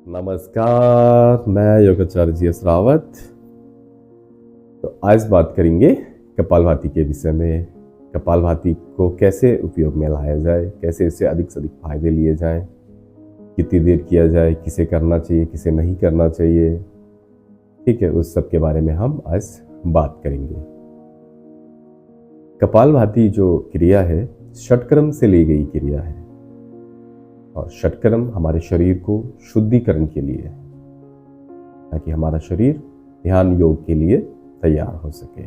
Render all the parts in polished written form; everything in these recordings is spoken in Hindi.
नमस्कार, मैं योगाचार्य जी.एस. रावत। तो आज बात करेंगे कपालभाति के विषय में। कपालभाति को कैसे उपयोग में लाया जाए, कैसे इससे अधिक से अधिक फायदे लिए जाएं, कितनी देर किया जाए, किसे करना चाहिए, किसे नहीं करना चाहिए, ठीक है, उस सब के बारे में हम आज बात करेंगे। कपालभाति जो क्रिया है षटक्रम से ली गई क्रिया है और षटक्रम हमारे शरीर को शुद्धिकरण के लिए है ताकि हमारा शरीर ध्यान योग के लिए तैयार हो सके।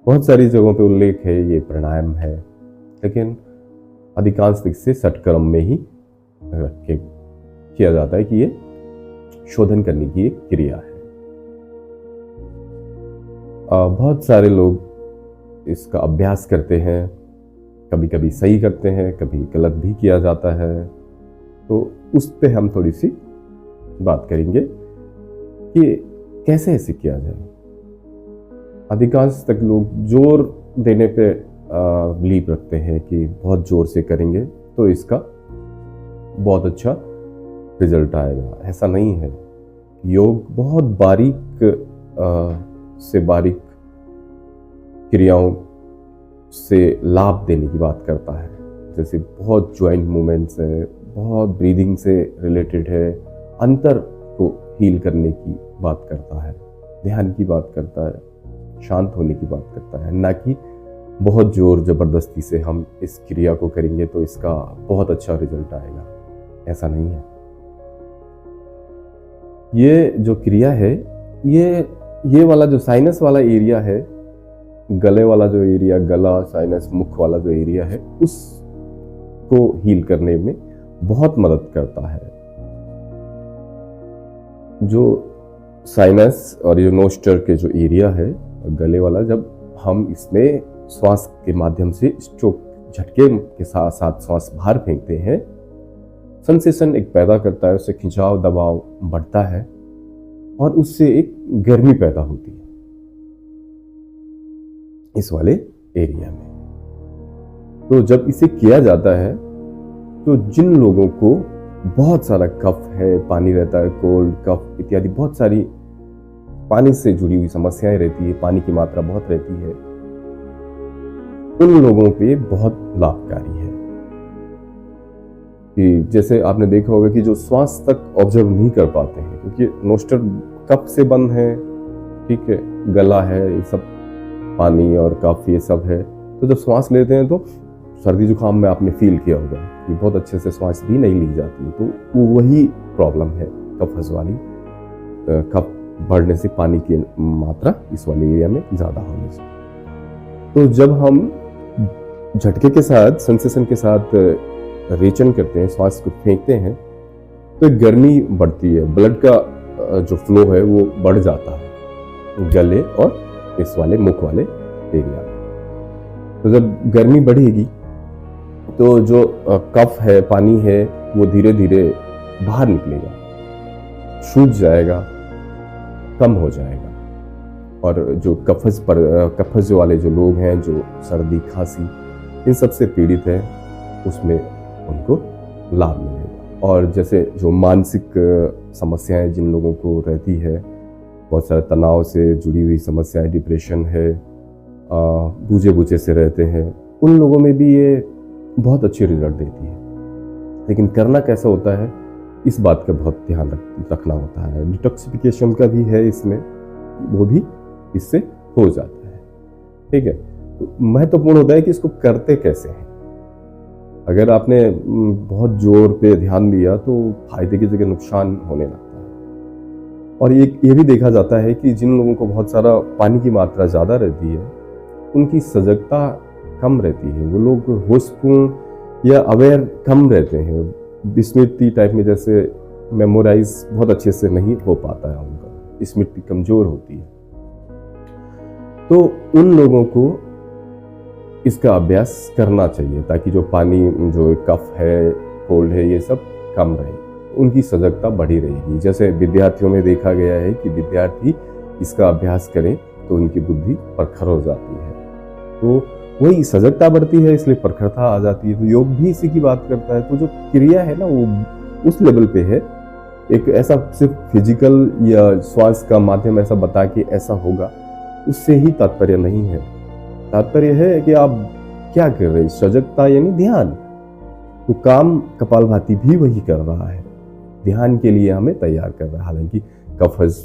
बहुत सारी जगहों पे उल्लेख है, ये प्राणायाम है, लेकिन अधिकांश से षटक्रम में ही रख के किया जाता है कि ये शोधन करने की एक क्रिया है। बहुत सारे लोग इसका अभ्यास करते हैं, कभी कभी सही करते हैं, कभी गलत भी किया जाता है। तो उस पे हम थोड़ी सी बात करेंगे कि कैसे ऐसे किया जाए। अधिकांश तक लोग जोर देने पे बिलीव रखते हैं कि बहुत जोर से करेंगे तो इसका बहुत अच्छा रिजल्ट आएगा। ऐसा नहीं है। योग बहुत बारीक से बारीक क्रियाओं से लाभ देने की बात करता है। जैसे बहुत ज्वाइंट मूवमेंट्स है, बहुत ब्रीदिंग से रिलेटेड है, अंतर को हील करने की बात करता है, ध्यान की बात करता है, शांत होने की बात करता है, ना कि बहुत जोर जबरदस्ती से हम इस क्रिया को करेंगे तो इसका बहुत अच्छा रिजल्ट आएगा। ऐसा नहीं है। ये जो क्रिया है, ये वाला जो साइनस वाला एरिया है, गले वाला जो एरिया, गला, साइनस, मुख वाला जो एरिया है, उसको हील करने में बहुत मदद करता है। जो साइनस और जो नोस्टर के जो एरिया है, गले वाला, जब हम इसमें श्वास के माध्यम से स्ट्रोक झटके के साथ साथ श्वास बाहर फेंकते हैं, सेंसेशन एक पैदा करता है, उससे खिंचाव दबाव बढ़ता है और उससे एक गर्मी पैदा होती है इस वाले एरिया में। तो जब इसे किया जाता है तो जिन लोगों को बहुत सारा कफ है, पानी रहता है, कोल्ड, कफ इत्यादि बहुत सारी पानी से जुड़ी हुई समस्याएं रहती है, पानी की मात्रा बहुत रहती है, उन लोगों पे बहुत लाभकारी है। कि जैसे आपने देखा होगा कि जो श्वास तक ऑब्जर्व नहीं कर पाते हैं क्योंकि नोस्टर कफ से बंद है, ठीक है, गला है, ये सब पानी और कफ ये सब है, तो जब श्वास लेते हैं तो सर्दी जुकाम में आपने फील किया होगा कि बहुत अच्छे से श्वास भी नहीं ली जाती है। तो वही प्रॉब्लम है कफस वाली, कफ बढ़ने से, पानी की मात्रा इस वाले एरिया में ज़्यादा होने से। तो जब हम झटके के साथ, सेंसेशन के साथ रेचन करते हैं, श्वास को फेंकते हैं, तो गर्मी बढ़ती है, ब्लड का जो फ्लो है वो बढ़ जाता है गले और इस वाले मुख वाले एरिया में। तो जब गर्मी बढ़ेगी तो जो कफ है, पानी है, वो धीरे धीरे बाहर निकलेगा, सूख जाएगा, कम हो जाएगा। और जो कफस जो वाले जो लोग हैं, जो सर्दी खांसी इन सब से पीड़ित है, उसमें उनको लाभ मिलेगा। और जैसे जो मानसिक समस्याएं जिन लोगों को रहती है, बहुत सारे तनाव से जुड़ी हुई समस्याएं, डिप्रेशन है, बूझे बूझे से रहते हैं, उन लोगों में भी ये बहुत अच्छी रिजल्ट देती है। लेकिन करना कैसा होता है, इस बात का बहुत ध्यान रखना होता है। डिटॉक्सिफिकेशन का भी है इसमें, वो भी इससे हो जाता है, ठीक है। तो महत्वपूर्ण होता है कि इसको करते कैसे हैं। अगर आपने बहुत जोर पे ध्यान दिया तो फायदे की जगह नुकसान होने लगता है। और ये भी देखा जाता है कि जिन लोगों को बहुत सारा पानी की मात्रा ज़्यादा रहती है, उनकी सजगता कम रहती है, वो लोग होशपूर्ण या अवेयर कम रहते हैं, विस्मृति टाइप में, जैसे मेमोराइज बहुत अच्छे से नहीं हो पाता है, उनका स्मृति कमजोर होती है। तो उन लोगों को इसका अभ्यास करना चाहिए ताकि जो पानी, जो कफ है, कोल्ड है, ये सब कम रहे, उनकी सजगता बढ़ी रहेगी। जैसे विद्यार्थियों में देखा गया है कि विद्यार्थी इसका अभ्यास करें तो उनकी बुद्धि प्रखर हो जाती है, तो वही सजगता बढ़ती है, इसलिए प्रखरता आ जाती है। तो योग भी इसी की बात करता है। तो जो क्रिया है ना, वो उस लेवल पे है एक ऐसा सिर्फ फिजिकल या श्वास का माध्यम ऐसा बता के ऐसा होगा, उससे ही तात्पर्य नहीं है। तात्पर्य है कि आप क्या कर रहे हैं, सजगता यानी ध्यान। तो काम कपालभाति भी वही कर रहा है, ध्यान के लिए हमें तैयार कर रहा है। हालांकि कफज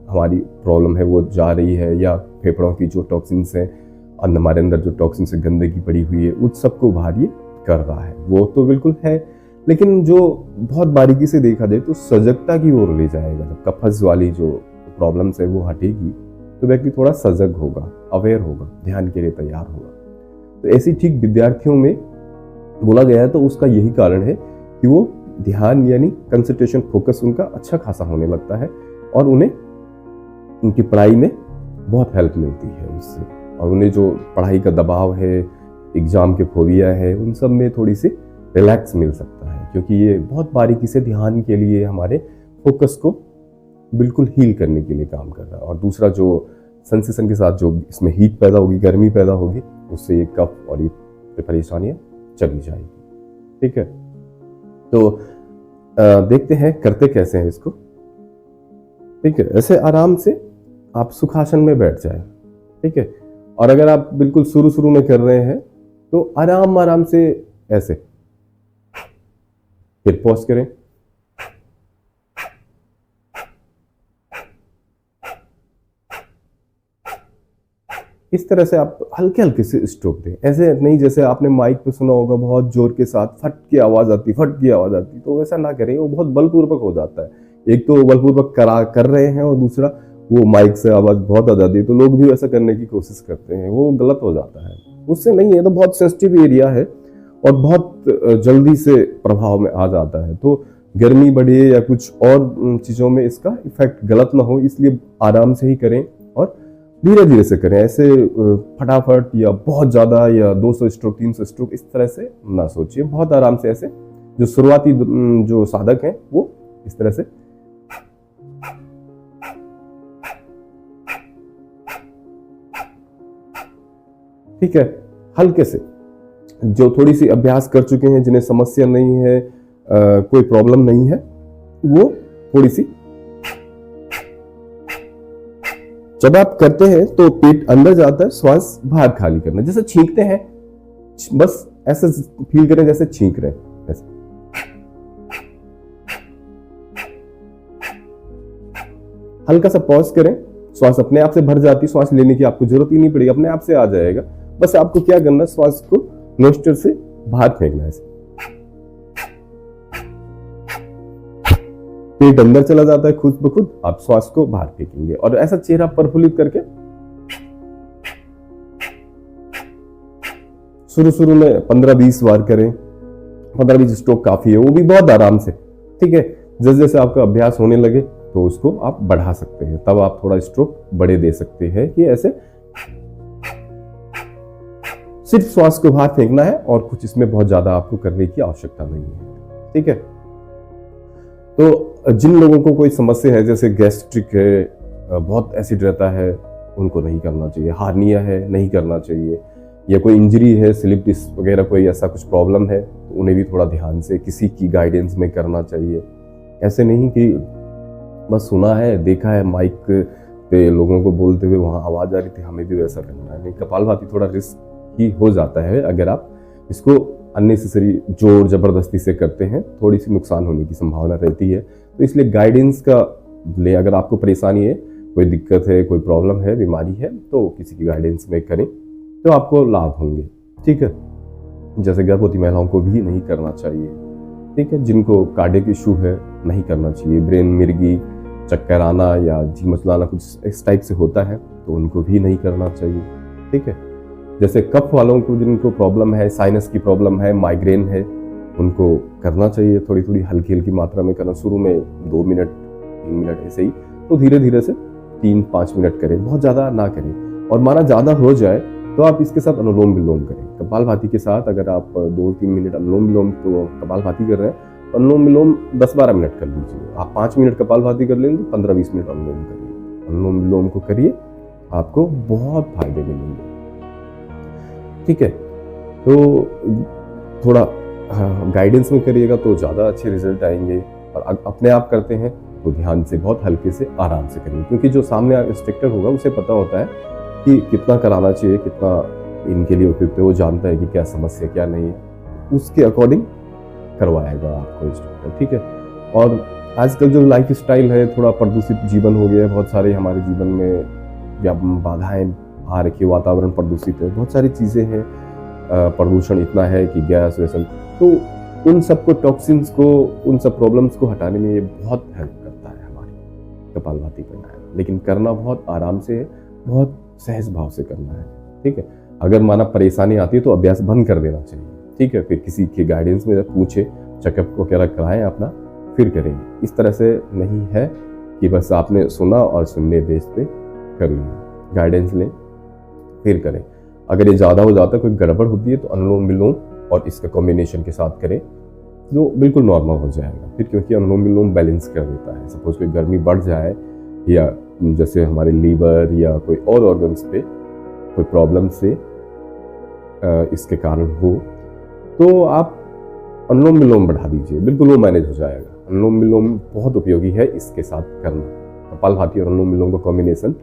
हमारी प्रॉब्लम है वो जा रही है, या फेफड़ों की जो टॉक्सिन्स हैं, हमारे अंदर जो टॉक्सिन्स से गंदगी पड़ी हुई है, उस सबको बाहर ये कर रहा है, वो तो बिल्कुल है। लेकिन जो बहुत बारीकी से देखा जाए तो सजगता की ओर ले जाएगा। जब कफज वाली जो प्रॉब्लम्स है वो हटेगी तो व्यक्ति थोड़ा सजग होगा, अवेयर होगा, ध्यान के लिए तैयार होगा। तो ऐसी ठीक विद्यार्थियों में बोला गया है, तो उसका यही कारण है कि वो ध्यान यानी कंसंट्रेशन, फोकस उनका अच्छा खासा होने लगता है और उन्हें उनकी पढ़ाई में बहुत हेल्प मिलती है उससे। और उन्हें जो पढ़ाई का दबाव है, एग्जाम के फोबिया है, उन सब में थोड़ी सी रिलैक्स मिल सकता है, क्योंकि ये बहुत बारीकी से ध्यान के लिए हमारे फोकस को बिल्कुल हील करने के लिए काम कर रहा है। और दूसरा जो सेंसेशन के साथ जो इसमें हीट पैदा होगी, गर्मी पैदा होगी, उससे ये कफ और ये परेशानियां चली जाएगी। ठीक है, तो देखते हैं करते कैसे हैं इसको। ठीक है, ऐसे आराम से आप सुखासन में बैठ जाए। ठीक है, और अगर आप बिल्कुल शुरू शुरू में कर रहे हैं तो आराम आराम से ऐसे, फिर पॉज करें, इस तरह से आप हल्के हल्के से स्ट्रोक दें। ऐसे नहीं जैसे आपने माइक पे सुना होगा बहुत जोर के साथ फट की आवाज आती, तो वैसा ना करें, वो बहुत बलपूर्वक हो जाता है। एक तो बलपूर्वक कर रहे हैं और दूसरा वो माइक से आवाज बहुत आ जाती है, तो लोग भी वैसा करने की कोशिश करते हैं, वो गलत हो जाता है। उससे नहीं है, तो बहुत सेंसिटिव एरिया है और बहुत जल्दी से प्रभाव में आ जाता है। तो गर्मी बढ़े या कुछ और चीजों में इसका इफेक्ट गलत ना हो, इसलिए आराम से ही करें और धीरे धीरे से करें। ऐसे फटाफट या बहुत ज्यादा या 200 स्ट्रोक 300 स्ट्रोक इस तरह से ना सोचिए, बहुत आराम से ऐसे जो शुरुआती जो साधक हैं वो इस तरह से। ठीक है, हल्के से। जो थोड़ी सी अभ्यास कर चुके हैं, जिन्हें समस्या नहीं है, कोई प्रॉब्लम नहीं है, वो थोड़ी सी जब आप करते हैं तो पेट अंदर जाता है, श्वास बाहर खाली करना, जैसे छींकते हैं, बस ऐसे फील करें जैसे छींक रहे हैं, ऐसे। हल्का सा पॉज करें, श्वास अपने आप से भर जाती, श्वास लेने की आपको जरूरत ही नहीं पड़ेगी, अपने आप से आ जाएगा। बस आपको क्या करना है, श्वास को नोस्ट्रल से बाहर फेंकना है। पेट अंदर चला जाता है खुद ब खुद, आप श्वास को बाहर फेंकेंगे और ऐसा चेहरा प्रफुल्लित करके शुरू में 15-20 बार करें। 15-20 स्ट्रोक काफी है, वो भी बहुत आराम से। ठीक है, जैसे जैसे आपका अभ्यास होने लगे तो उसको आप बढ़ा सकते हैं, तब आप थोड़ा स्ट्रोक बड़े दे सकते हैं कि ऐसे सिर्फ श्वास को बाहर फेंकना है और कुछ इसमें बहुत ज्यादा आपको करने की आवश्यकता नहीं है। ठीक है, तो जिन लोगों को कोई समस्या है, जैसे गैस्ट्रिक है, बहुत एसिड रहता है, उनको नहीं करना चाहिए। हार्निया है, नहीं करना चाहिए। या कोई इंजरी है, स्लिप डिस्क वगैरह कोई ऐसा कुछ प्रॉब्लम है, तो उन्हें भी थोड़ा ध्यान से किसी की गाइडेंस में करना चाहिए। ऐसे नहीं कि बस सुना है, देखा है माइक पे लोगों को बोलते हुए, वहां आवाज आ रही थी, हमें भी वैसा करना है। नहीं, कपालभाति थोड़ा रिस्क ही हो जाता है अगर आप इसको अननेसेसरी जोर जबरदस्ती से करते हैं, थोड़ी सी नुकसान होने की संभावना रहती है। तो इसलिए गाइडेंस का ले, अगर आपको परेशानी है, कोई दिक्कत है, कोई प्रॉब्लम है, बीमारी है, तो किसी की गाइडेंस में करें तो आपको लाभ होंगे। ठीक है, जैसे गर्भवती महिलाओं को भी नहीं करना चाहिए। ठीक है, जिनको कार्डियक इशू है नहीं करना चाहिए। ब्रेन मिर्गी, चक्कर आना या जी मचलाना कुछ इस टाइप से होता है तो उनको भी नहीं करना चाहिए। ठीक है, जैसे कफ वालों को, जिनको प्रॉब्लम है, साइनस की प्रॉब्लम है, माइग्रेन है, उनको करना चाहिए। थोड़ी थोड़ी हल्की हल्की मात्रा में करना, शुरू में 2 मिनट 3 मिनट ऐसे ही, तो धीरे धीरे से 3-5 मिनट करें, बहुत ज़्यादा ना करें। और माना ज़्यादा हो जाए तो आप इसके साथ अनुलोम विलोम करें। कपालभाति के साथ अगर आप 2-3 मिनट अनुलोम विलोम तो कपालभाति कर रहे हैं, अनुलोम विलोम 10-12 मिनट कर लीजिए। आप 5 मिनट कपालभाति कर लेंगे तो 15-20 मिनट अनुलोम करिए। अनुलोम विलोम को करिए, आपको बहुत फायदे मिलेंगे। ठीक है, तो थोड़ा गाइडेंस में करिएगा तो ज़्यादा अच्छे रिजल्ट आएंगे। और अपने आप करते हैं तो ध्यान से बहुत हल्के से आराम से करिए, क्योंकि जो सामने इंस्ट्रक्टर होगा उसे पता होता है कि कितना कराना चाहिए, कितना इनके लिए उपयुक्त है, वो जानता है कि क्या समस्या क्या नहीं है, उसके अकॉर्डिंग करवाएगा आपको इंस्ट्रक्टर, ठीक है। और आजकल जो लाइफ स्टाइल है, थोड़ा प्रदूषित जीवन हो गया है, बहुत सारे हमारे जीवन में या बाधाएं आ रखी, वातावरण प्रदूषित है, बहुत सारी चीज़ें हैं, प्रदूषण इतना है कि गैस वैसे, तो उन सबको, टॉक्सिन्स को, उन सब प्रॉब्लम्स को हटाने में ये बहुत हेल्प करता है हमारी कपालभाति प्राणायाम। लेकिन करना बहुत आराम से है, बहुत सहज भाव से करना है, ठीक है। अगर माना परेशानी आती है तो अभ्यास बंद कर देना चाहिए, ठीक है। फिर किसी के गाइडेंस में पूछे, चेकअप को क्या कराएं अपना, फिर करेंगे। इस तरह से नहीं है कि बस आपने सुना और सुनने बेस पे कर लिया, गाइडेंस लें फिर करें। अगर ये ज़्यादा हो जाता है, कोई गड़बड़ होती है, तो अनुलोम विलोम और इसका कॉम्बिनेशन के साथ करें तो बिल्कुल नॉर्मल हो जाएगा फिर, क्योंकि अनुलोम विलोम बैलेंस कर देता है। सपोज कोई गर्मी बढ़ जाए या जैसे हमारे लीवर या कोई और ऑर्गन्स पे कोई प्रॉब्लम से इसके कारण हो, तो आप अनुलोम विलोम बढ़ा दीजिए, बिल्कुल वो मैनेज हो जाएगा। अनुलोम विलोम बहुत उपयोगी है इसके साथ करना, कपालभाति और अनुलोम विलोम का कॉम्बिनेशन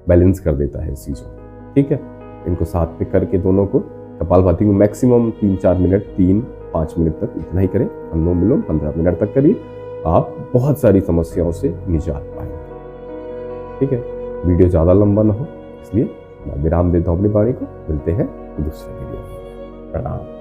बैलेंस कर देता है इस चीज़ को, ठीक है। इनको साथ में करके दोनों को, कपालभाति को मैक्सिमम 3-4 मिनट, 3-5 मिनट तक इतना ही करें, अनुलोम विलोम 15 मिनट तक करिए, आप बहुत सारी समस्याओं से निजात पाएंगे, ठीक है। वीडियो ज़्यादा लंबा ना हो, इसलिए मैं विराम देता हूँ अपनी वाणी को। मिलते हैं दूसरे वीडियो में। प्रणाम।